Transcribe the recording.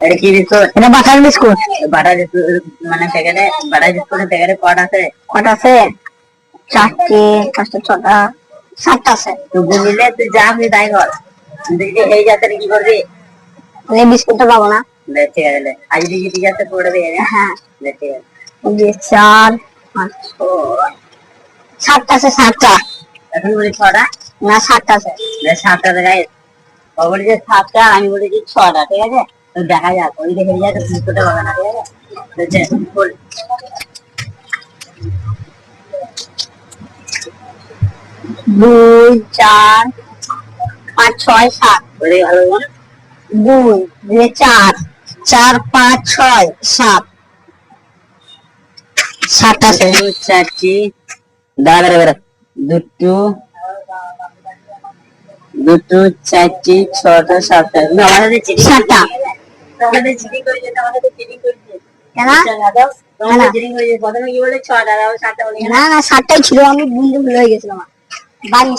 এটা কি বিস্কুট? এটা বাটার বিস্কুট। বাটার বিস্কুট মানে প্যাকেটে, বাটার বিস্কুটের প্যাকেটে কত আছে? কটা আছে? 4টে, 5টা, 6টা, 7টা আছে। তো গুনিলে তুই যা আপনি তাই কর, দেখি এই যাতে কি করবি। এই বিস্কুটটা পাবো না। ঠিক আছে, আজ দেখি ঠিক আছে পড়বে। হ্যাঁ ঠিক আছে, 4, 5, 6, 7টা আছে। 7টা এখন বলি 6টা না, 7টা আছে। 7টা দেখাই। ও বলেছে 7টা, আমি বলেছি 6টা। ঠিক আছে, তো দেখা যাক, ওই দেখে যায় তো বিস্কুটটা পাবে না। ঠিক আছে, 2, 4, 5, 6, 7। ওই ভালো না। 2, 4, 4, 5, 6, 7। 7টা আছে। চারটি দাঁড়া বেরো, দুটো দুটো চারটি 6টা 7টা। আমাদের চিঠি 7টা আমাদের চিঠি করে যেতে, আমাদের চিঠি করছে কেন? তোমাদের চিঠি করে প্রথমে কি বলে 6টা, 7টা বলে না না, 7টাই ছিল, আমি বুঝতে ভুল হয়ে গেছিলাম। বাড়ি